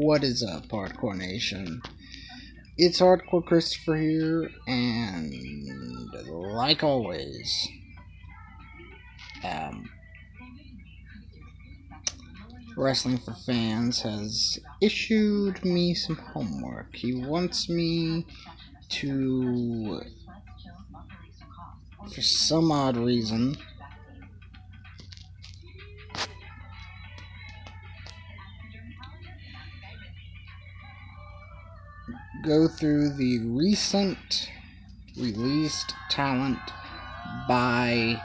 What is up, Hardcore Nation? It's Hardcore Christopher here, and like always, Wrestling for Fans has issued me some homework. He wants me to, for some odd reason, go through the recent released talent by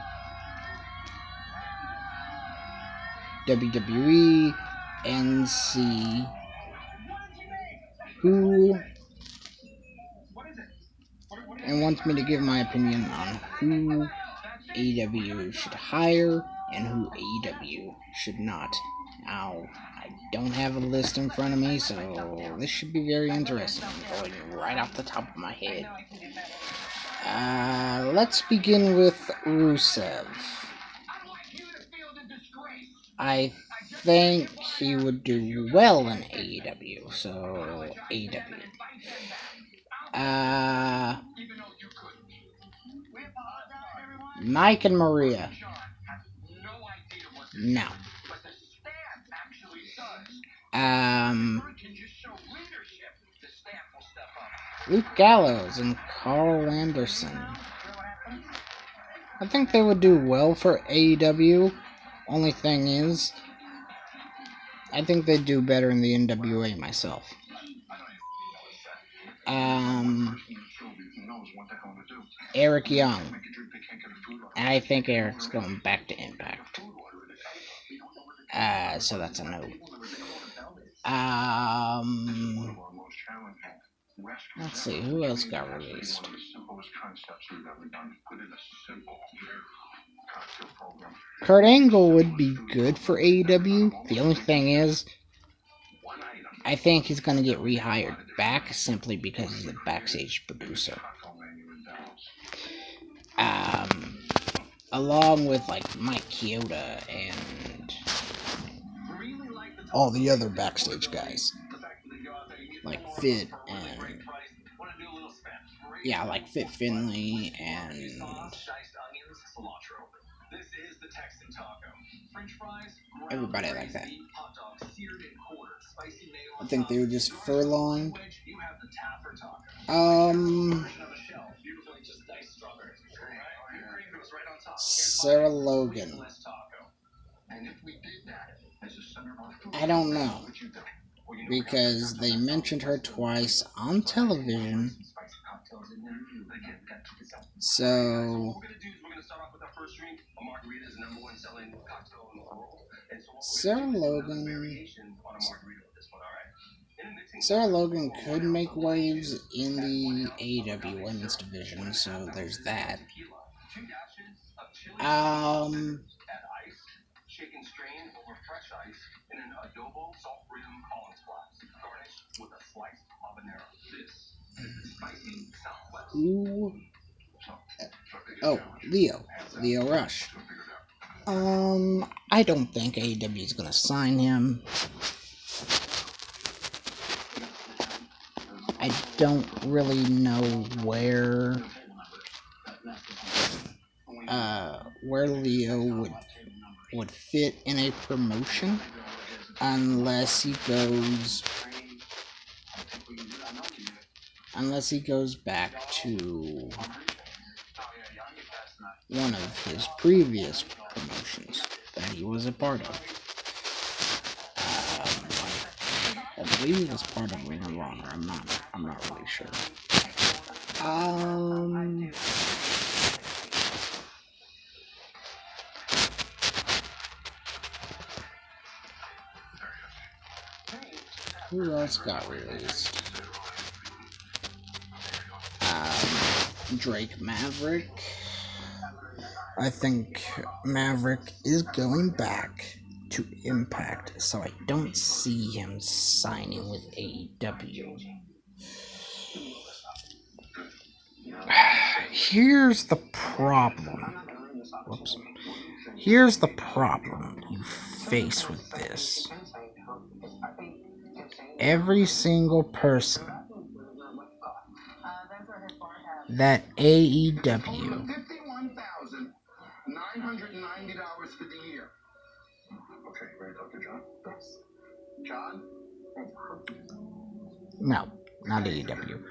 WWE and see who, and wants me to give my opinion on who AEW should hire and who AEW should not. Now, I don't have a list in front of me, so this should be very interesting. I'm going right off the top of my head. Let's begin with Rusev. I think he would do well in AEW, so AEW. Mike and Maria. No. Luke Gallows and Carl Anderson. I think they would do well for AEW. Only thing is, I think they'd do better in the NWA myself. Eric Young. I think Eric's going back to Impact. So that's a no. Let's see, who else got released? Kurt Angle would be good for AEW. The only thing is, I think he's going to get rehired back simply because he's a backstage producer. Along with like Mike Chioda and all the other backstage guys. Like Fit and like Fit Finley and everybody like that. I think they were just furlonged. Sarah Logan. I don't know, because they mentioned her twice on television. So Sarah Logan could make waves in the AEW women's division, so there's that. Leo Rush. I don't think AEW is gonna sign him. I don't really know where Leo would fit in a promotion unless he goes back to one of his previous promotions that he was a part of. I believe he was part of Ring of Honor. I'm not really sure. Who else got released? Drake Maverick. I think Maverick is going back to Impact, so I don't see him signing with AEW. Here's the problem. Here's the problem you face with this. every single person that AEW $51,990 for the year. Okay, ready to talk to John? Yes. John? No, not AEW.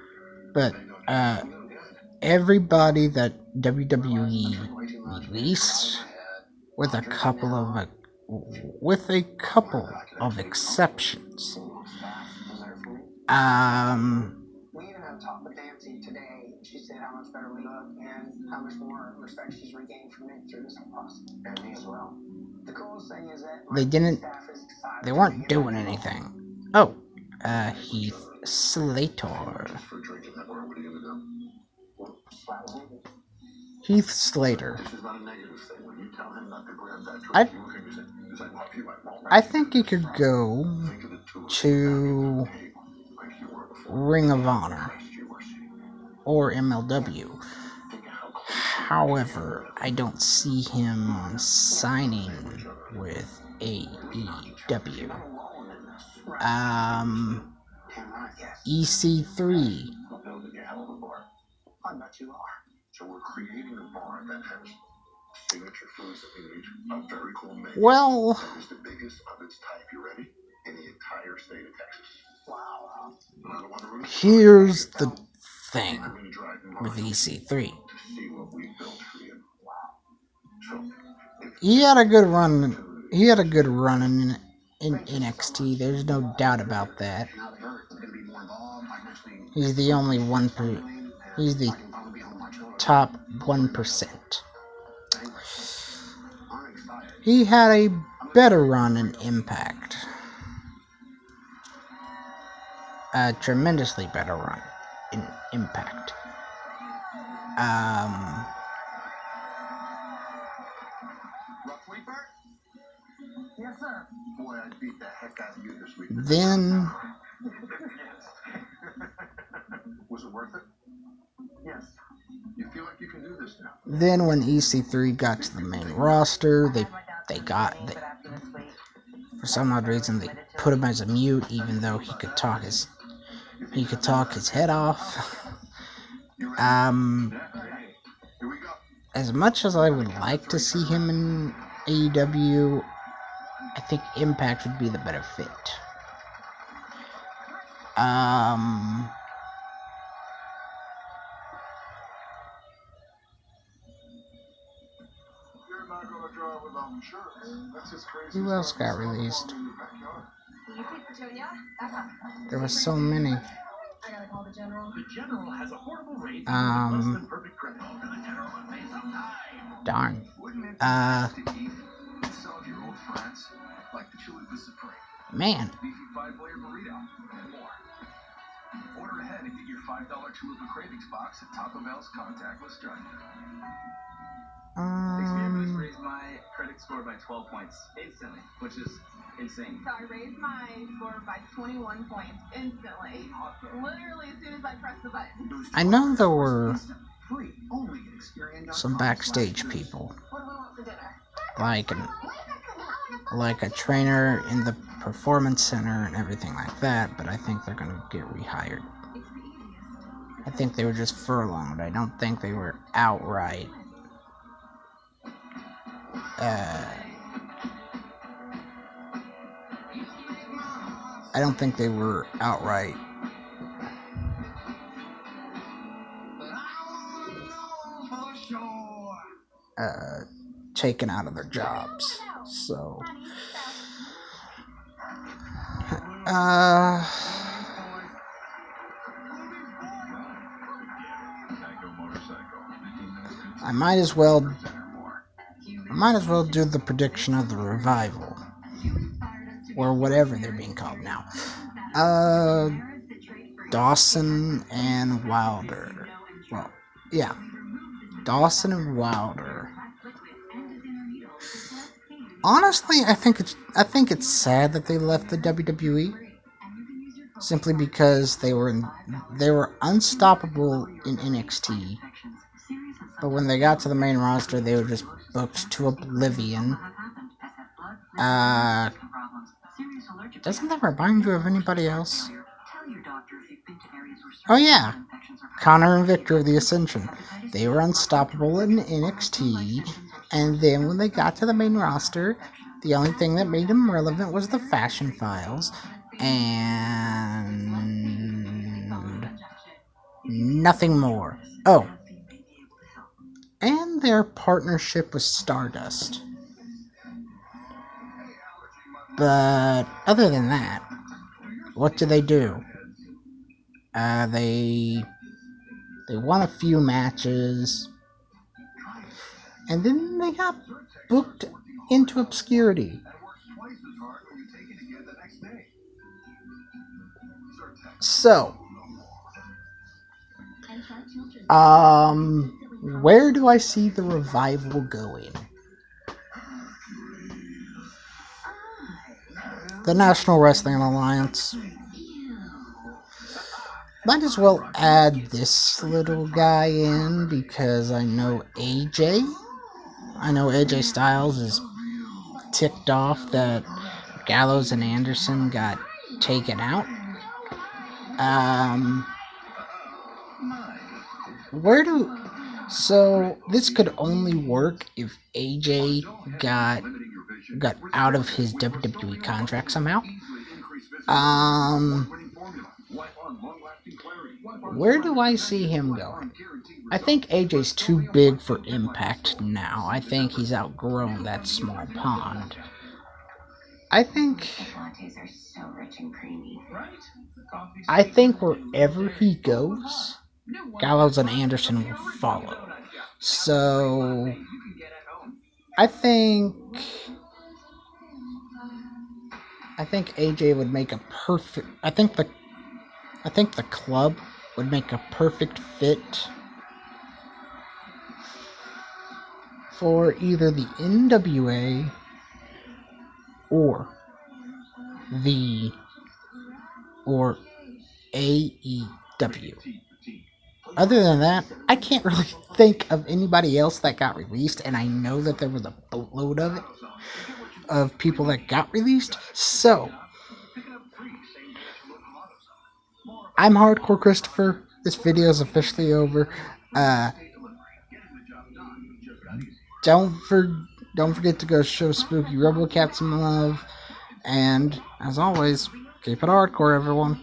But everybody that WWE released, with a couple of exceptions. We even had a talk with Nancy today. She said how much better we look and how much more respect she's regained from Nick through this whole process. And me as well. The coolest thing is that they weren't doing anything. Oh, Heath Slater. Heath Slater. I think he could go to Ring of Honor or MLW. However, I don't see him signing with AEW. EC3. I bet you are. So we're creating a bar that has signature foods that we need. A very cool menu. Well, that is the biggest of its type. You ready? In the entire state of Texas. Wow. Here's the thing with EC3. He had a good run. He had a good run in NXT. There's no doubt about that. He's the only he's the top 1%. He had a better run in Impact. A tremendously better run in Impact. Yes, sir. Boy, I beat the heck out of you this week. Then was it worth it? Yes. You feel like you can do this now? Then when EC3 got to the main roster, they for some odd reason they put him as a mute, even though he could talk his head off. As much as I would like to see him in AEW, I think Impact would be the better fit. Who else got released? There were so many. Darn. Man. Order ahead and get your $5 Chalupa Cravings box at Taco Bell's contactless drive-thru. Raised my credit score by 12 points instantly, which is insane. So I raised my score by 21 points instantly. Literally as soon as I pressed the button. I know there were some backstage people, like a trainer in the performance center and everything like that, but I think they're gonna get rehired. I think they were just furloughed. I don't think they were outright taken out of their jobs. So I might as well do the prediction of the Revival, or whatever they're being called now. Dawson and Wilder. Well, yeah, Dawson and Wilder. Honestly, I think it's sad that they left the WWE, simply because they were unstoppable in NXT. But when they got to the main roster, they were just booked to oblivion. Doesn't that remind you of anybody else? Oh yeah, Connor and Victor of the Ascension. They were unstoppable in NXT, and then when they got to the main roster, the only thing that made them relevant was the Fashion Files, and nothing more. Oh, and their partnership with Stardust. But other than that, what do? They won a few matches, and then they got booked into obscurity. So, where do I see the revival going? The National Wrestling Alliance. Might as well add this little guy in because I know AJ Styles is ticked off that Gallows and Anderson got taken out. So this could only work if AJ got out of his WWE contract somehow. Where do I see him going? I think AJ's too big for Impact now. I think he's outgrown that small pond. I think wherever he goes, Gallows and Anderson will follow. So I think AJ would make a perfect. I think the club would make a perfect fit for either the NWA or AEW. Other than that, I can't really think of anybody else that got released, and I know that there was a boatload of people that got released. So, I'm Hardcore Christopher. This video is officially over. Don't forget to go show Spooky RoboCat some love, and as always, keep it hardcore, everyone.